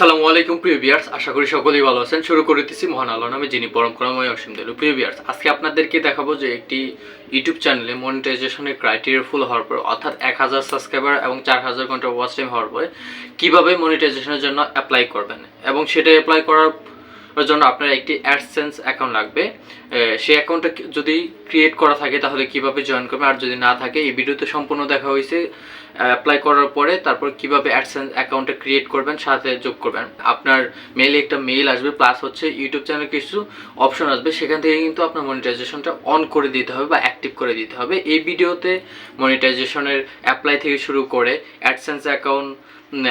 আসসালামু আলাইকুম প্রিয় ভিউয়ার্স, আশা করি সকলেই ভালো আছেন। শুরু করতেছি মহান আল্লাহর নামে, যিনি পরম করুণাময় অসীম দয়ালু। প্রিয় ভিউয়ার্স, আজকে আপনাদেরকে দেখাবো যে একটি ইউটিউব চ্যানেলে মনিটাইজেশনের ক্রাইটেরিয়া ফুল হওয়ার পর, অর্থাৎ 1000 সাবস্ক্রাইবার এবং 4000 ঘন্টা ওয়াচ টাইম হওয়ার পরে কীভাবে মনিটাইজেশনের জন্য অ্যাপ্লাই করবেন, এবং সেটা অ্যাপ্লাই করার জন্য আপনার একটি অ্যাডসেন্স অ্যাকাউন্ট লাগবে। সেই অ্যাকাউন্টটা যদি ক্রিয়েট করা থাকে তাহলে কিভাবে জয়েন করবেন, আর যদি না থাকে এই ভিডিওতে সম্পূর্ণ দেখা হয়েছে অ্যাপ্লাই করার পরে তারপর কিভাবে অ্যাডসেন্স অ্যাকাউন্টটা ক্রিয়েট করবেন, সাথে যোগ করবেন। আপনার মেইলে একটা মেইল আসবে, প্লাস হচ্ছে ইউটিউব চ্যানেলে কিছু অপশন আসবে, সেখান থেকে কিন্তু আপনার মনিটাইজেশনটা অন করে দিতে হবে বা অ্যাক্টিভ করে দিতে হবে। এই ভিডিওতে মনিটাইজেশনের অ্যাপ্লাই থেকে শুরু করে অ্যাডসেন্স অ্যাকাউন্ট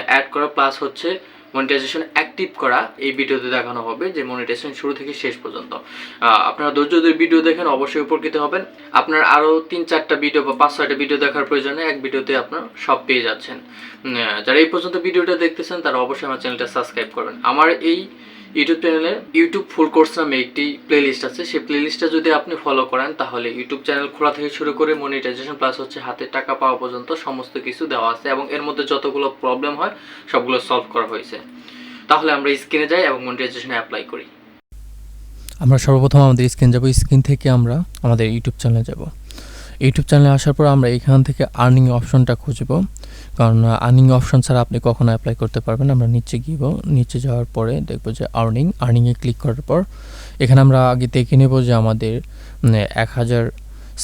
অ্যাড করা, প্লাস হচ্ছে মনিটাইজেশন অ্যাক্টিভ করা, এই ভিডিওতে দেখানো হবে যে মনিটাইজেশন শুরু থেকে শেষ পর্যন্ত। আপনারা ধৈর্য ধরে ভিডিও দেখেন, অবশ্যই উপকৃত হবেন। আপনার আরও 3-4টা ভিডিও বা 5-6টা ভিডিও দেখার প্রয়োজনে এক ভিডিওতে আপনার সব পেয়ে যাচ্ছেন। যারা এই পর্যন্ত ভিডিওটা দেখতেছেন তারা অবশ্যই আমার চ্যানেলটা সাবস্ক্রাইব করবেন। আমার এই ইউটিউব চ্যানেলে ইউটিউব ফুল কোর্স নামে একটি প্লেলিস্ট আছে, সেই প্লেলিস্টটা যদি আপনি ফলো করেন তাহলে ইউটিউব চ্যানেল খোলা থেকে শুরু করে মনিটাইজেশন প্লাস হচ্ছে হাতে টাকা পাওয়া পর্যন্ত সমস্ত কিছু দেওয়া আছে, এবং এর মধ্যে যতগুলো প্রবলেম হয় সবগুলো সলভ করা হয়েছে। তাহলে আমরা স্ক্রিনে যাই এবং মনিটাইজেশনে অ্যাপ্লাই করি। আমরা সর্বপ্রথম আমাদের স্ক্রিন যাব, স্ক্রিন থেকে আমরা আমাদের ইউটিউব চ্যানেলে যাব। ইউটিউব চ্যানেলে আসার পর আমরা এখান থেকে আর্নিং অপশনটা খুঁজব, কারণ আর্নিং অপশন ছাড়া আপনি কখনো অ্যাপ্লাই করতে পারবেন। আমরা নিচে গিয়েব, নিচে যাওয়ার পরে দেখব যে আর্নিংয়ে ক্লিক করার পর এখানে আমরা আগে দেখে নেব যে আমাদের 1000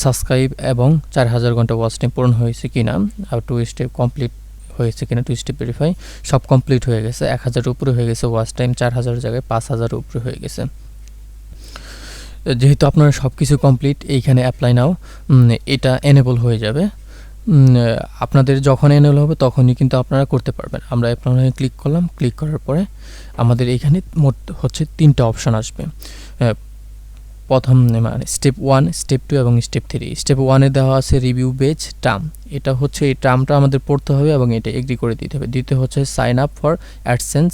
সাবস্ক্রাইব এবং 4000 ঘন্টা ওয়াচ টাইম পূরণ হয়েছে কিনা, আর 2 স্টেপ কমপ্লিট হয়েছে কিনা, 2 স্টেপ ভেরিফাই সব কমপ্লিট হয়ে গেছে। 1000 উপরে হয়ে গেছে ওয়াচ টাইম, 4000 জায়গায় 5000 উপরে হয়ে গেছে। যেহেতু আপনারা সব কিছু কমপ্লিট, এইখানে অ্যাপ্লাই নাও এটা এনেবল হয়ে যাবে। আপনাদের যখন এনেবল হবে তখনই কিন্তু আপনারা করতে পারবেন। আমরা অ্যাপ্লাই ক্লিক করলাম, ক্লিক করার পরে আমাদের এইখানে মোট হচ্ছে 3টা অপশান আসবে। প্রথম মানে স্টেপ 1, স্টেপ 2 এবং স্টেপ 3। স্টেপ 1-এ দেওয়া আছে রিভিউ বেজ টার্ম, এটা হচ্ছে এই টার্মটা আমাদের পড়তে হবে এবং এটা এগ্রি করে দিতে হবে। দ্বিতীয় হচ্ছে সাইন আপ ফর অ্যাডসেন্স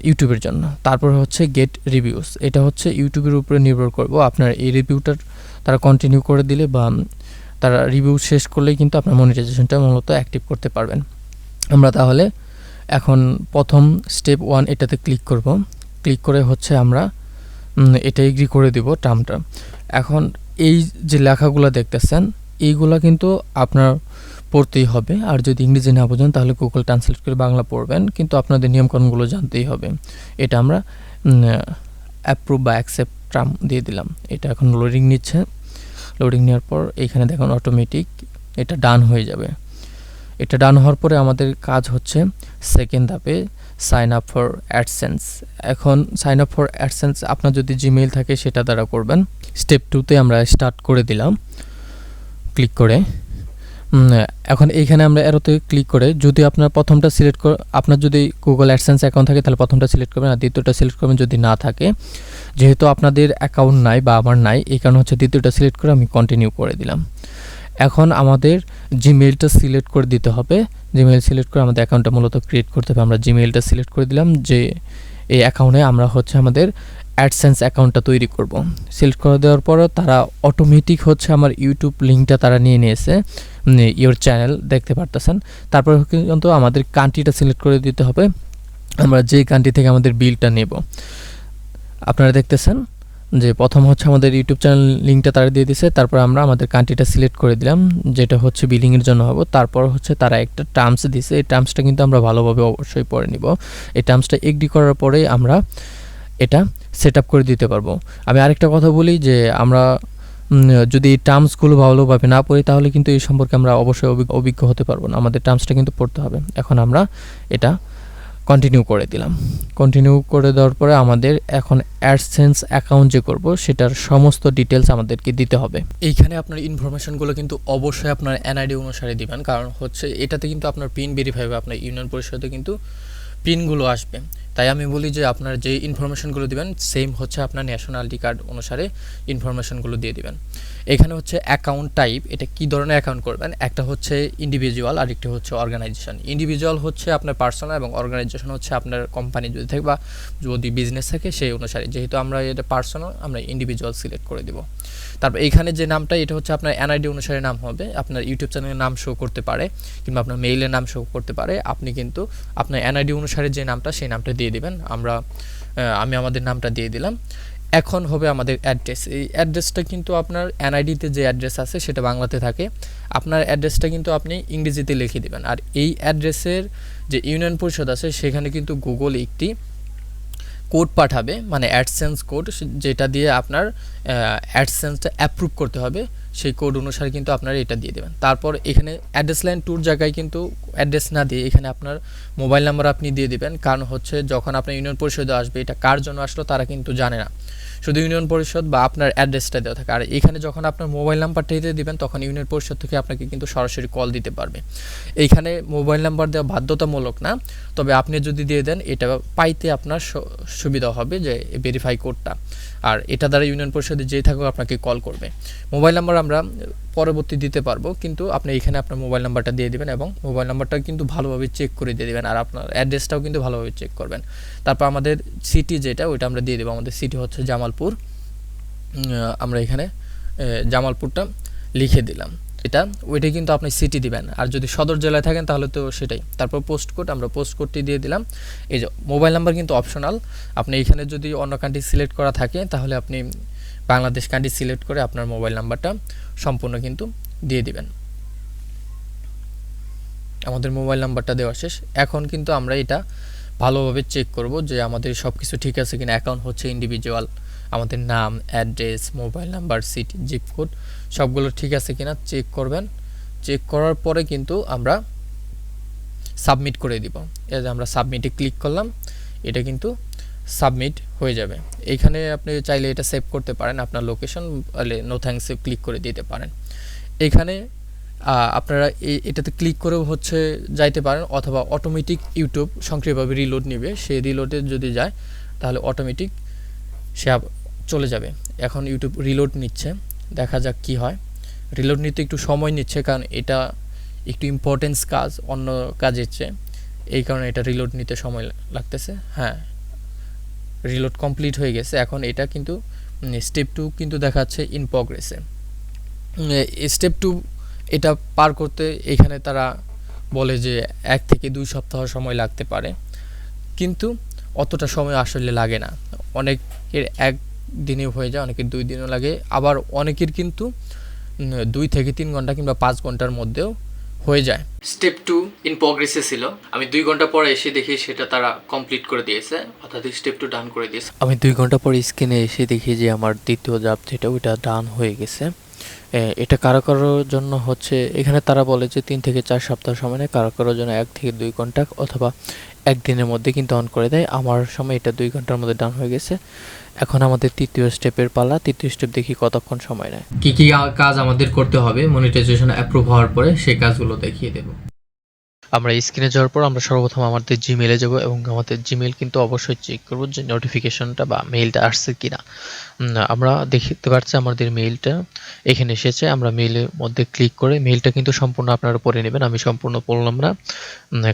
ইউটিউবের জন্য। তারপর হচ্ছে গেট রিভিউস, এটা হচ্ছে ইউটিউবের উপরে নির্ভর করব। আপনার এই রিভিউটার তারা কন্টিনিউ করে দিলে বা তারা রিভিউ শেষ করলেই কিন্তু আপনার মনিটাইজেশনটা মূলত অ্যাক্টিভ করতে পারবেন। আমরা তাহলে এখন প্রথম স্টেপ 1 এটাতে ক্লিক করব। ক্লিক করে হচ্ছে আমরা এটা এগ্রি করে দিব টার্মটা। এখন এই যে লেখাগুলো দেখতেছেন এইগুলা কিন্তু আপনার পড়তেই হবে, আর যদি ইংরেজি না বোঝেন তাহলে গুগল ট্রান্সলেট করে বাংলা পড়বেন, কিন্তু আপনাদের নিয়মকানুনগুলো জানতেই হবে। এটা আমরা অ্যাপ্রুভ বা অ্যাকসেপ্ট টার্ম দিয়ে দিলাম। এটা এখন লোডিং নিচ্ছে, লোডিং নেওয়ার পর এইখানে দেখুন অটোমেটিক এটা ডান হয়ে যাবে। এটা ডান হওয়ার পরে আমাদের কাজ হচ্ছে সেকেন্ড ধাপে সাইন আপ ফর অ্যাডসেন্স। এখন সাইন আপ ফর অ্যাডসেন্স আপনার যদি জিমেইল থাকে সেটা দ্বারা করবেন। স্টেপ 2-তে আমরা স্টার্ট করে দিলাম ক্লিক করে। এখন এইখানে আমরা এরোতে ক্লিক করে যদি আপনার প্রথমটা সিলেক্ট করে, আপনার যদি গুগল অ্যাডসেন্স অ্যাকাউন্ট থাকে তাহলে প্রথমটা সিলেক্ট করবেন, আর দ্বিতীয়টা সিলেক্ট করবেন যদি না থাকে। যেহেতু আপনাদের অ্যাকাউন্ট নাই বা আমার নাই, এই কারণে হচ্ছে দ্বিতীয়টা সিলেক্ট করে আমি কন্টিনিউ করে দিলাম। এখন আমাদের জিমেইলটা সিলেক্ট করে দিতে হবে। জিমেইল সিলেক্ট করে আমাদের অ্যাকাউন্টটা মূলত ক্রিয়েট করতে হবে। আমরা জিমেইলটা সিলেক্ট করে দিলাম যে এই অ্যাকাউন্টে আমরা হচ্ছে আমাদের অ্যাডসেন্স অ্যাকাউন্টটা তৈরি করব। সিলেক্ট করে দেওয়ার পর তারা অটোমেটিক হচ্ছে আমার ইউটিউব লিঙ্কটা তারা নিয়ে নিয়েছে, ইওর চ্যানেল দেখতে পারতেছেন। তারপর কিন্তু আমাদের কান্ট্রিটা সিলেক্ট করে দিতে হবে, আমরা যে কান্ট্রি থেকে আমাদের বিলটা নেব। আপনারা দেখতেছেন যে প্রথম হচ্ছে আমাদের ইউটিউব চ্যানেল লিঙ্কটা তারা দিয়ে দিয়েছে, তারপর আমরা আমাদের কান্ট্রিটা সিলেক্ট করে দিলাম যেটা হচ্ছে বিলিংয়ের জন্য হবে। তারপর হচ্ছে তারা একটা টার্মস দিয়েছে, এই টার্মসটা কিন্তু আমরা ভালোভাবে অবশ্যই পড়ে নিব। এই টার্মসটা এগ্রি করার পরে আমরা এটা সেট আপ করে দিতে পারবো। আমি আরেকটা কথা বলি যে আমরা যদি টার্মসগুলো ভালোভাবে না পড়ি তাহলে কিন্তু এই সম্পর্কে আমরা অবশ্যই অভিজ্ঞ হতে পারবো না। আমাদের টার্মসটা কিন্তু পড়তে হবে। এখন আমরা এটা কন্টিনিউ করে দিলাম। কন্টিনিউ করে দেওয়ার পরে আমাদের এখন অ্যাডসেন্স অ্যাকাউন্ট যে করব সেটার সমস্ত ডিটেলস আমাদেরকে দিতে হবে। এইখানে আপনার ইনফরমেশনগুলো কিন্তু অবশ্যই আপনার এনআইডি অনুসারে দিবেন, কারণ হচ্ছে এটাতে কিন্তু আপনার পিন ভেরিফাই হবে, আপনার ইউনিয়ন পরিষদে কিন্তু পিনগুলো আসবে। তাই আমি বলি যে আপনার যে ইনফরমেশনগুলো দিবেন সেম হচ্ছে আপনার ন্যাশনালিটি কার্ড অনুসারে ইনফরমেশনগুলো দিয়ে দিবেন। এখানে হচ্ছে অ্যাকাউন্ট টাইপ, এটা কি ধরনের অ্যাকাউন্ট করবেন, একটা হচ্ছে ইন্ডিভিজুয়াল আর একটা হচ্ছে অর্গানাইজেশন। ইন্ডিভিজুয়াল হচ্ছে আপনার পার্সোনাল এবং অর্গানাইজেশন হচ্ছে আপনার কোম্পানি যদি থাকে বা যদি বিজনেস থাকে সেই অনুসারে। যেহেতু আমরা এটা পার্সোনাল, আমরা ইন্ডিভিজুয়াল সিলেক্ট করে দিব। তারপর এইখানে যে নামটা, এটা হচ্ছে আপনার এনআইডি অনুসারে নাম হবে, আপনার ইউটিউব চ্যানেলের নাম শো করতে পারে কিংবা আপনার মেইলের নাম শো করতে পারে। আপনি কিন্তু আপনার এনআইডি অনুসারে যে নামটা সেই নামটা দিয়ে দিবেন। আমি আমাদের নামটা দিয়ে দিলাম। এখন হবে আমাদের অ্যাড্রেস। এই অ্যাড্রেসটা কিন্তু আপনার এনআইডিতে যে অ্যাড্রেস আছে সেটা বাংলাতে থাকে, আপনার অ্যাড্রেসটা কিন্তু আপনি ইংরেজিতে লিখে দিবেন। আর এই অ্যাড্রেসের যে ইউনিয়ন পরিষদ আছে সেখানে কিন্তু গুগল একটি কোড পাঠাবে, মানে অ্যাডসেন্স কোড, যেটা দিয়ে আপনার অ্যাডসেন্সটা অ্যাপ্রুভ করতে হবে। সেই কোড অনুসারে কিন্তু আপনারা এটা দিয়ে দেবেন। তারপর এখানে অ্যাড্রেস লাইন টুর জায়গায় কিন্তু অ্যাড্রেস না দিয়ে এখানে আপনার মোবাইল নাম্বার আপনি দিয়ে দিবেন। কারণ হচ্ছে যখন আপনার ইউনিয়ন পরিষদে আসবে এটা কার জন্য আসলো তারা কিন্তু জানে না, শুধু ইউনিয়ন পরিষদ বা আপনার অ্যাড্রেসটা দেওয়া থাকে। আর এখানে যখন আপনার মোবাইল নাম্বারটা দিয়ে দিবেন তখন ইউনিয়ন পরিষদ থেকে আপনাকে কিন্তু সরাসরি কল দিতে পারবে। এইখানে মোবাইল নাম্বার দেওয়া বাধ্যতামূলক না, তবে আপনি যদি দিয়ে দেন এটা পাইতে আপনার সুবিধা হবে, যে ভেরিফাই কোডটা। আর এটা দ্বারা ইউনিয়ন পরিষদে যেই থাকুক আপনাকে কল করবে। মোবাইল নাম্বার আমরা পরবর্তী দিতে পারবো, কিন্তু আপনি এখানে আপনার মোবাইল নাম্বারটা দিয়ে দিবেন এবং মোবাইল নাম্বারটা কিন্তু ভালোভাবে চেক করে দিয়ে দেবেন। আর আপনার অ্যাড্রেসটাও কিন্তু ভালোভাবে চেক করবেন। তারপর আমাদের সিটি যেটা, ওইটা আমরা দিয়ে দেবো। আমাদের সিটি হচ্ছে জামালপুর, আমরা এখানে জামালপুরটা লিখে দিলাম। ওইটাই কিন্তু আপনি সিটি দিবেন। আর যদি সদর জেলায় থাকেন তাহলে তো সেটাই। তারপর পোস্ট কোড, আমরা পোস্ট কোডটি দিয়ে দিলাম। এই যে মোবাইল নাম্বার কিন্তু অপশনাল, আপনি এখানে যদি অন্য কান্ট্রি সিলেক্ট করা থাকে তাহলে আপনি বাংলাদেশ কান্ট্রি সিলেক্ট করে আপনার মোবাইল নাম্বারটা সম্পূর্ণ কিন্তু দিয়ে দিবেন। আমাদের মোবাইল নাম্বারটা দেওয়া শেষ। এখন কিন্তু আমরা এটা ভালোভাবে চেক করব যে আমাদের সব কিছু ঠিক আছে কিনা। অ্যাকাউন্ট হচ্ছে ইন্ডিভিজুয়াল, আমাদের নাম, address, mobile number, city, zip code সবগুলো ঠিক আছে কিনা চেক করবেন। চেক করার পরে কিন্তু আমরা সাবমিট করে দিব। এই যে আমরা সাবমিটে ক্লিক করলাম, এটা কিন্তু সাবমিট হয়ে যাবে। এখানে আপনি চাইলে এটা সেভ করতে পারেন আপনার লোকেশন, নো থ্যাঙ্কসে ক্লিক করে দিতে পারেন। এখানে আপনারা এটাতে ক্লিক করেও হচ্ছে যাইতে পারেন, অথবা অটোমেটিক ইউটিউব সক্রিয়ভাবে রিলোড নেবে। সেই রিলোডে যদি যায় তাহলে অটোমেটিক সে চলে যাবে। এখন ইউটিউব রিলোড নিচ্ছে, দেখা যাক কি হয়। রিলোড নিতে একটু সময় নিচ্ছে, কারণ এটা একটু ইম্পর্টেন্স কাজ অন্য কাজের চেয়ে, এই কারণে এটা রিলোড নিতে সময় লাগতেছে। হ্যাঁ, রিলোড কমপ্লিট হয়ে গেছে। এখন এটা কিন্তু স্টেপ 2 কিন্তু দেখাচ্ছে ইন প্রগ্রেসে। স্টেপ 2 এটা পার করতে এখানে তারা বলে যে 1 থেকে 2 সপ্তাহ সময় লাগতে পারে, কিন্তু অতটা সময় আসলে লাগে না। অনেকের 1 দিনে হয়ে যায়, অনেকের 2 দিনও লাগে, আবার অনেকের কিন্তু 2 থেকে 3 ঘন্টা কিংবা 5 ঘন্টার মধ্যেও হয়ে যায়। স্টেপ 2 ইন প্রগ্রেসে ছিল, আমি 2 ঘন্টা পরে এসে দেখি সেটা তারা কমপ্লিট করে দিয়েছে, অর্থাৎ স্টেপ 2 ডান করে দিয়েছে। আমি 2 ঘন্টা পরে স্ক্রিনে এসে দেখি যে আমার দ্বিতীয় ধাপ যেটা ওইটা ডান হয়ে গেছে। এটা কারো কারোর জন্য হচ্ছে, এখানে তারা বলে যে 3 থেকে 4 সপ্তাহ সময় নেয়, কারো কারোর জন্য 1 থেকে 2 ঘন্টা অথবা 1 দিনের মধ্যে কিন্তু অন করে দেয়। আমার সময় এটা 2 ঘন্টার মধ্যে ডান হয়ে গেছে। এখন আমাদের তৃতীয় স্টেপের পালা। তৃতীয় স্টেপ দেখি কতক্ষণ সময় নেয়। কি কি কাজ আমাদের করতে হবে মনিটাইজেশন অ্যাপ্রুভ হওয়ার পরে সেই কাজগুলো দেখিয়ে দেব। আমরা স্ক্রিনে যাওয়ার পর আমরা সর্বপ্রথম আমাদের জিমেলে যাব এবং আমাদের জিমেল কিন্তু অবশ্যই চেক করব যে নোটিফিকেশনটা বা মেইলটা আসছে কিনা। আমরা দেখতে পাচ্ছি আমাদের মেইলটা এখানে এসেছে। আমরা মেইলের মধ্যে ক্লিক করে মেইলটা কিন্তু সম্পূর্ণ আপনারা পড়ে নেবেন। আমি সম্পূর্ণ পড়লাম না,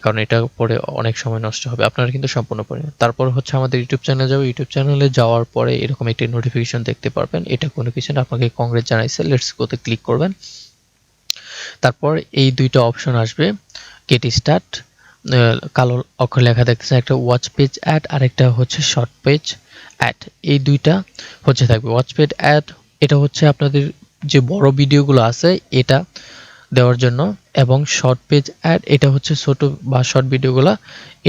কারণ এটা পড়ে অনেক সময় নষ্ট হবে। আপনারা কিন্তু সম্পূর্ণ পড়ে নেবেন। তারপর হচ্ছে আমাদের ইউটিউব চ্যানেলে যাব। ইউটিউব চ্যানেলে যাওয়ার পরে এরকম একটি নোটিফিকেশন দেখতে পারবেন। এটা কোনো কিছু না, আপনাকে কংগ্রেস জানাইছে, লেটস গোতে ক্লিক করবেন। তারপর এই দুইটা অপশন আসবে, গেট স্টার্ট, কালো অক্ষর লেখা দেখতেছেন, একটা ওয়াচ পেজ অ্যাড আর একটা হচ্ছে শর্ট পেজ অ্যাড। এই দুইটা হচ্ছে থাকবে। ওয়াচ পেজ অ্যাড এটা হচ্ছে আপনাদের যে বড় ভিডিওগুলো আছে এটা দেওয়ার জন্য, এবং শর্ট পেজ অ্যাড এটা হচ্ছে ছোট বা শর্ট ভিডিওগুলো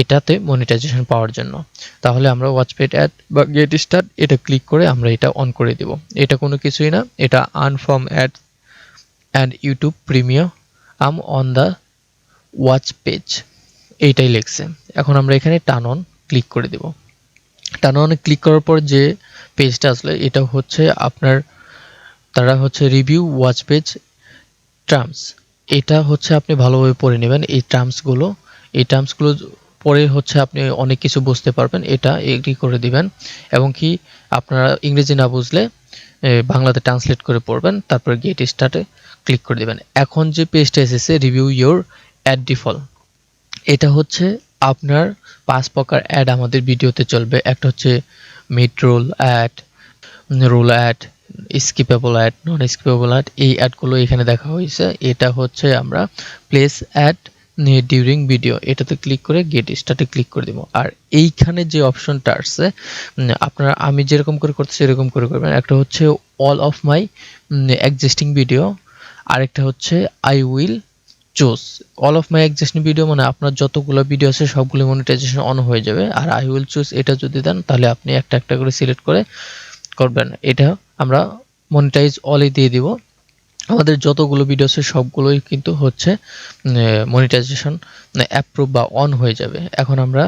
এটাতে মনিটাইজেশন পাওয়ার জন্য। তাহলে আমরা ওয়াচ পেজ অ্যাড বা গেট স্টার্ট এটা ক্লিক করে আমরা এটা অন করে দিব। এটা কোনো কিছুই না, এটা আনফ্রম ad and YouTube premium on the watch page, এইটাই লিখছে। এখন আমরা এখানে টার্ন অন ক্লিক করে দেব। টার্ন অনে ক্লিক করার পর যে পেজটা আসলে এটা হচ্ছে আপনার, তারা হচ্ছে রিভিউ ওয়াচ পেজ টার্মস। এটা হচ্ছে আপনি ভালোভাবে পড়ে নেবেন এই টার্মসগুলো পরে হচ্ছে আপনি অনেক কিছু বুঝতে পারবেন, এটা এগ্রি করে দিবেন। এবং কি আপনারা ইংরেজি না বুঝলে বাংলাতে ট্রান্সলেট করে পড়বেন, তারপর গেট স্টার্টে ক্লিক করে দিবেন। এখন যে পেজটা এসেছে রিভিউ ইয়োর অ্যাড ডিফল্ট, এটা হচ্ছে আপনার 5 প্রকার অ্যাড আমাদের ভিডিওতে চলবে। একটা হচ্ছে mid roll ad, roll ad, skippable ad, non skippable ad, এই অ্যাডগুলো এখানে দেখা হয়েছে। এটা হচ্ছে আমরা প্লেস অ্যাড ডিউরিং ভিডিও, এটাতে ক্লিক করে গেট স্টার্টে ক্লিক করে দিব। আর এইখানে যে অপশনটা আসছে আপনারা আমি যেরকম করে করতেছি এরকম করে করবেন। একটা হচ্ছে all of my existing video, আরেকটা হচ্ছে I will choose. All of my existing video মানে আপনার যতগুলো ভিডিও আছে সবগুলো মনিটাইজেশন অন হয়ে যাবে। আর আই উইল চুজ এটা যদি দেন তাহলে আপনি একটা একটা করে সিলেক্ট করে করবেন। এটা আমরা মনিটাইজ অলে দিয়ে দিব। আমাদের যতগুলো ভিডিও আছে সবগুলোই কিন্তু হচ্ছে মনিটাইজেশন অ্যাপ্রুভ বা অন হয়ে যাবে। এখন আমরা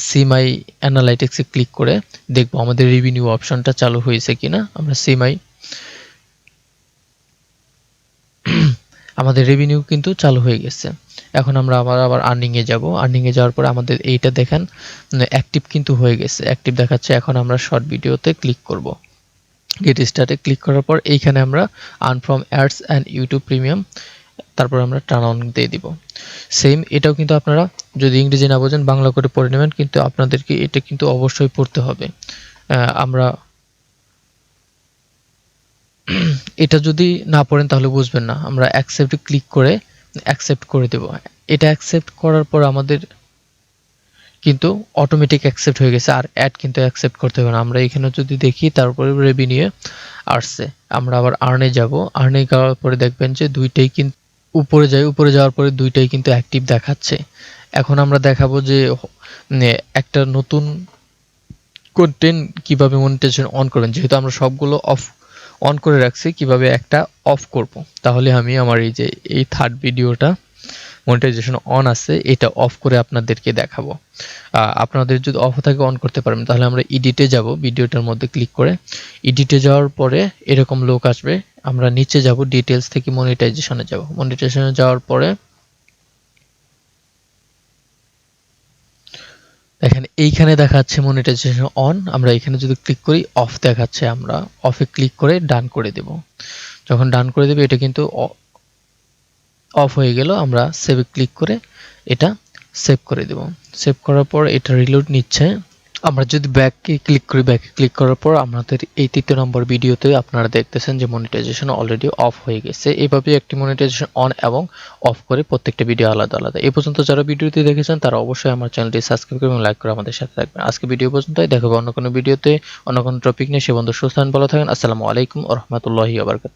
সি মাই অ্যানালাইটিক্সে ক্লিক করে দেখব আমাদের রেভিনিউ অপশনটা চালু হয়েছে কিনা। আমরা সি মাই, আমাদের রেভিনিউ কিন্তু চালু হয়ে গেছে। এখন আমরা আবার আর্নিংয়ে যাব। আর্নিংয়ে যাওয়ার পরে আমাদের এইটা দেখেন অ্যাক্টিভ কিন্তু হয়ে গেছে, অ্যাক্টিভ দেখাচ্ছে। এখন আমরা শর্ট ভিডিওতে ক্লিক করব। গেট স্টার্টে ক্লিক করার পর এইখানে আমরা earn from ads and YouTube premium, তারপর আমরা টার্ন অন দিয়ে দিব। সেম এটাও কিন্তু আপনারা যদি ইংরেজি না বোঝেন বাংলা করে পড়ে নেবেন, কিন্তু আপনাদেরকে এটা কিন্তু অবশ্যই পড়তে হবে। আমরা এটা যদি না পড়েন তাহলে বুঝবেন না। আমরা অ্যাকসেপ্টে ক্লিক করে অ্যাকসেপ্ট করে দেব। এটা অ্যাকসেপ্ট করার পর আমাদের কিন্তু অটোমেটিক অ্যাকসেপ্ট হয়ে গেছে, আর অ্যাড কিন্তু অ্যাকসেপ্ট করতে হবে না। আমরা এখানে যদি দেখি তারপরে রেভিনিউ আসছে। আমরা আবার আর্নে যাব। আর্নে যাওয়ার পরে দেখবেন যে দুইটাই কিন্তু উপরে যাওয়ার পরে দুইটাই কিন্তু অ্যাক্টিভ দেখাচ্ছে। এখন আমরা দেখাবো যে একটা নতুন কন্টেন্ট কিভাবে মনিটাইজেশন অন করবেন। যেহেতু আমরা সবগুলো অন করে রাখছি, কিভাবে একটা অফ করব। তাহলে আমি আমার এই থার্ড ভিডিওটা মনিটাইজেশন অন আছে এটা অফ করে আপনাদেরকে দেখাবো। আপনাদের যদি অফ থাকে অন করতে পারবেন। তাহলে আমরা এডিটে যাব, ভিডিওটার মধ্যে ক্লিক করে এডিটে যাওয়ার পরে এরকম লোক আসবে। আমরা নিচে যাব, ডিটেলস থেকে মনিটাইজেশনে যাব। মনিটাইজেশনে যাওয়ার পরে দেখেন এইখানে দেখাচ্ছে মনিটাইজেশন অন। আমরা এখানে যদি ক্লিক করি অফ দেখাচ্ছে, আমরা অফে ক্লিক করে ডান করে দেব। যখন ডান করে দেবে এটা কিন্তু অফ হয়ে গেল। আমরা সেভে ক্লিক করে এটা সেভ করে দেব। সেভ করার পর এটা রিলোড নিচ্ছে। আমরা যদি ব্যাকে ক্লিক করি, ব্যাকে ক্লিক করার পর আমাদের এই 3 নম্বর ভিডিওতে আপনারা দেখতেছেন যে মনিটাইজেশন অলরেডি অফ হয়ে গেছে। এইভাবে একটি মনিটাইজেশন অন এবং অফ করে প্রত্যেকটা ভিডিও আলাদা আলাদা। এই পর্যন্ত যারা ভিডিওটি দেখেছেন তারা অবশ্যই আমার চ্যানেলটি সাবস্ক্রাইব করে এবং লাইক করে আমাদের সাথে থাকবেন। আজকে ভিডিও পর্যন্তই, দেখা হবে অন্য কোনো ভিডিওতে অন্য কোনো টপিক নিয়ে। সে বন্ধু সুস্থ থাকেন, ভালো থাকেন। আসসালামু আলাইকুম ওয়া রাহমাতুল্লাহি ওয়া বারাকাতুহু।